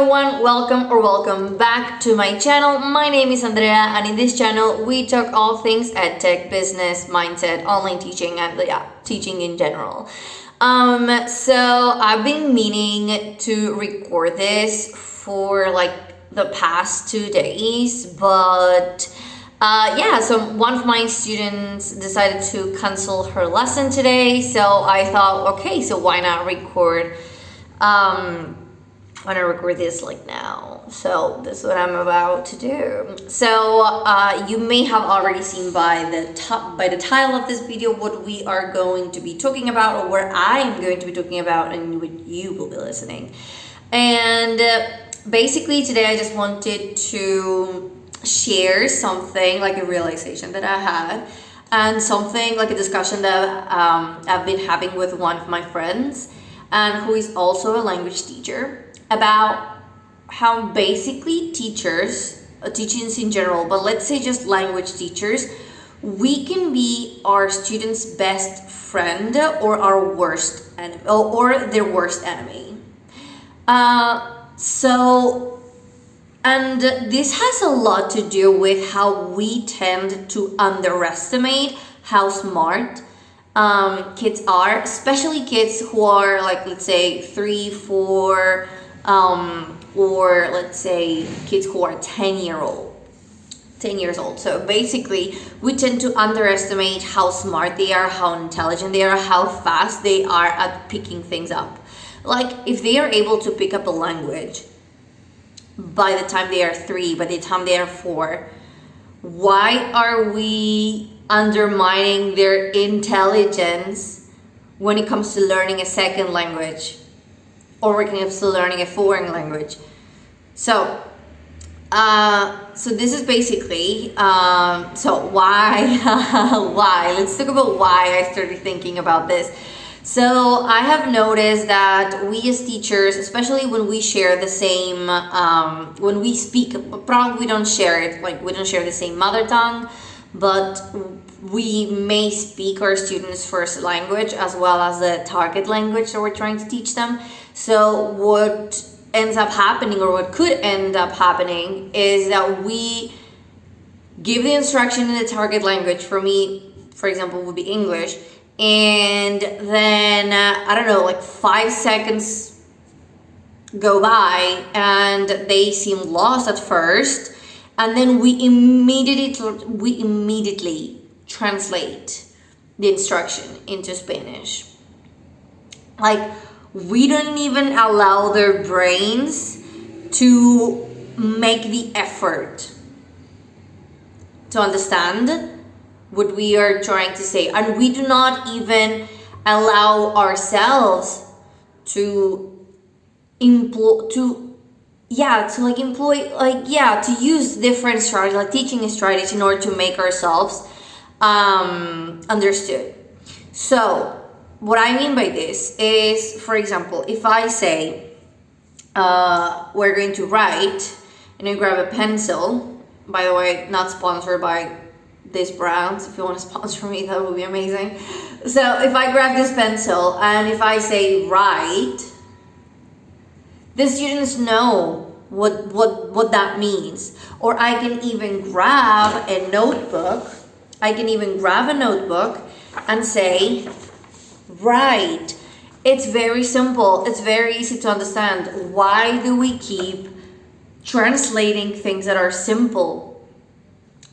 everyone, welcome back to my channel. My name is Andrea, and in this channel we talk all things edtech, business, mindset, online teaching, and teaching in general. So I've been meaning to record this for like the past 2 days, but so one of my students decided to cancel her lesson today, so I thought, okay, so why not record when I record this like now. So this is what I'm about to do. So you may have already seen by the title of this video what we are going to be talking about, or what I am going to be talking about, and what you will be listening. And basically today I just wanted to share something, like a realization that I had, and something like a discussion that I've been having with one of my friends, and who is also a language teacher, about how basically teachers, teachers in general, but let's say just language teachers, we can be our students' best friend or our worst enemy, or their worst enemy. And this has a lot to do with how we tend to underestimate how smart kids are, especially kids who are like, let's say 3, 4, or let's say kids who are 10 years old. So basically we tend to underestimate how smart they are, how intelligent they are, how fast they are at picking things up. Like if they are able to pick up a language by the time they are 3, by the time they are 4, why are we undermining their intelligence when it comes to learning a second language, or when it comes to learning a foreign language? So this is basically, so why, why? Let's talk about why I started thinking about this. So I have noticed that we as teachers, especially when we share the same, when we speak, probably we don't share it, like we don't share the same mother tongue, but we may speak our students' first language as well as the target language that we're trying to teach them. So what ends up happening, or what could end up happening, is that we give the instruction in the target language. For me, for example, would be English, and then I don't know, like 5 seconds go by and they seem lost at first, and then we immediately translate the instruction into Spanish. Like we don't even allow their brains to make the effort to understand what we are trying to say, and we do not even allow ourselves to use different strategies, like teaching strategies, in order to make ourselves understood. So what I mean by this is, for example, if I say we're going to write, and you grab a pencil, by the way, not sponsored by this brand. If you want to sponsor me, that would be amazing. So if I grab this pencil and if I say write, the students know what that means. Or I can even grab a notebook. And say write. It's very simple. It's very easy to understand. Why do we keep translating things that are simple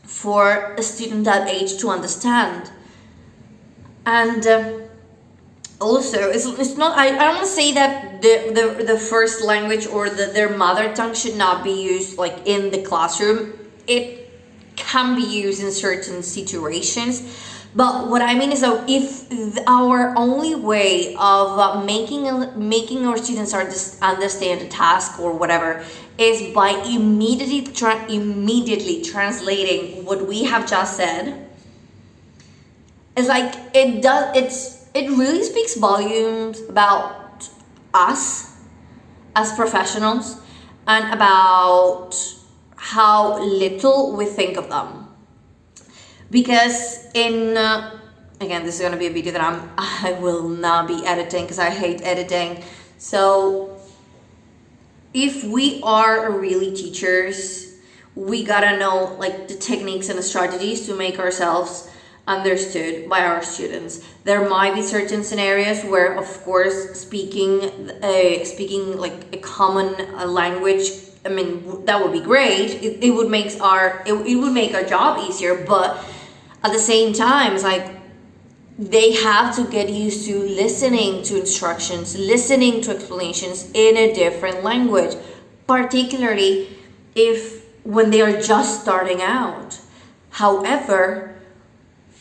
for a student that age to understand? And also, it's not, I don't want to say that the first language or their mother tongue should not be used like in the classroom. It can be used in certain situations, but what I mean is that if our only way of making our students understand a task or whatever is by immediately translating what we have just said, it's like it really speaks volumes about us as professionals, and about how little we think of them. Because again, this is going to be a video that I will not be editing, because I hate editing. So if we are really teachers, we gotta know like the techniques and the strategies to make ourselves understood by our students. There might be certain scenarios where, of course, speaking like a common language, I mean, that would be great. It would make our job easier, but at the same time, it's like they have to get used to listening to instructions, listening to explanations in a different language, particularly if when they are just starting out. However,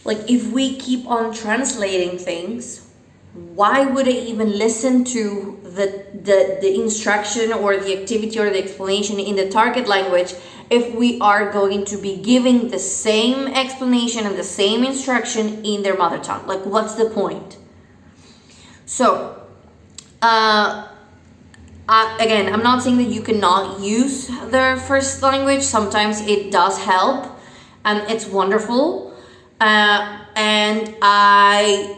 like if we keep on translating things, why would I even listen to the instruction or the activity or the explanation in the target language if we are going to be giving the same explanation and the same instruction in their mother tongue? Like, what's the point? So, again, I'm not saying that you cannot use their first language. Sometimes it does help and it's wonderful. And I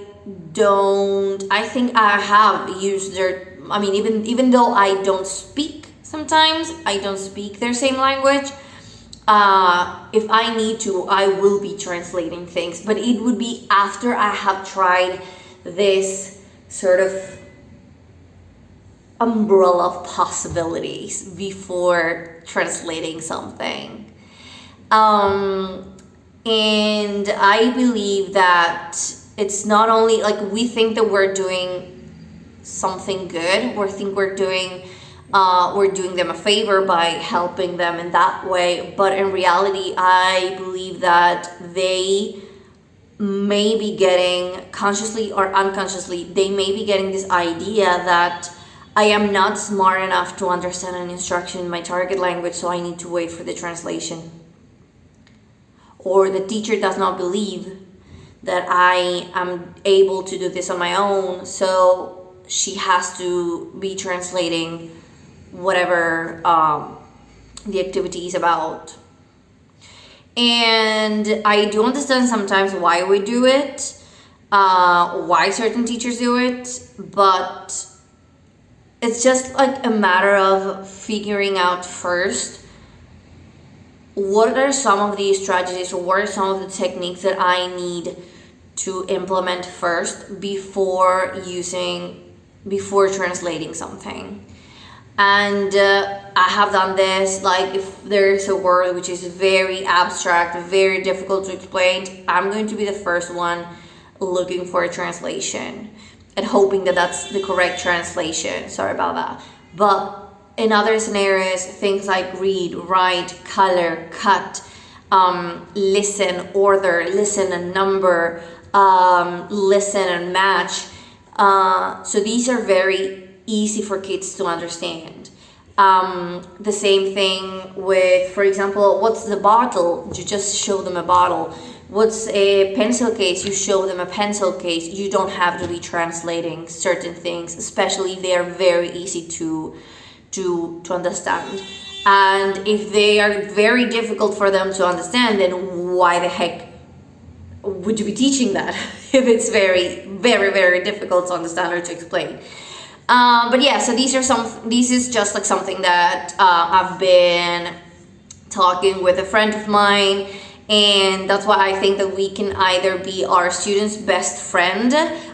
think I have used even though I don't speak sometimes, I don't speak their same language. If I need to, I will be translating things, but it would be after I have tried this sort of umbrella of possibilities before translating something. And I believe that it's not only like we think that we're doing something good, we think we're doing them a favor by helping them in that way, but in reality, I believe that they may be getting, consciously or unconsciously, they may be getting this idea that I am not smart enough to understand an instruction in my target language, so I need to wait for the translation. Or the teacher does not believe that I am able to do this on my own, so she has to be translating whatever the activity is about. And I do understand sometimes why we do it, why certain teachers do it, but it's just like a matter of figuring out first what are some of these strategies or what are some of the techniques that I need to implement first before translating something. And I have done this, like if there's a word which is very abstract, very difficult to explain, I'm going to be the first one looking for a translation and hoping that that's the correct translation. Sorry about that. But in other scenarios, things like read, write, color, cut, listen, order, listen and number, listen and match. So these are very easy for kids to understand. The same thing with, for example, what's the bottle? You just show them a bottle. What's a pencil case? You show them a pencil case. You don't have to be translating certain things, especially if they are very easy to understand. And if they are very difficult for them to understand, then why the heck would you be teaching that if it's very, very, very difficult to understand or to explain? But yeah, so this is just like something that I've been talking with a friend of mine, and that's why I think that we can either be our students' best friend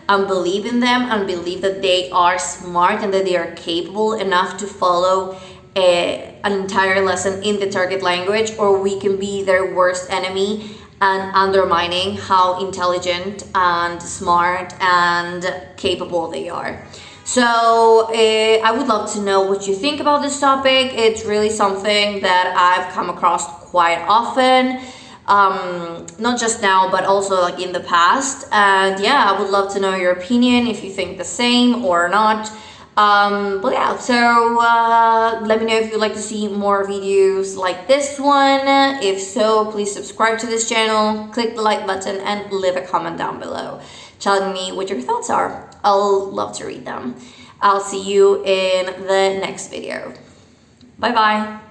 and believe in them and believe that they are smart and that they are capable enough to follow an entire lesson in the target language, or we can be their worst enemy and undermining how intelligent and smart and capable they are. So I would love to know what you think about this topic. It's really something that I've come across quite often, not just now, but also like in the past. And yeah, I would love to know your opinion, if you think the same or not. But yeah, so let me know if you'd like to see more videos like this one. If so, please subscribe to this channel, click the like button, and leave a comment down below telling me what your thoughts are. I'll love to read them. I'll see you in the next video. Bye bye.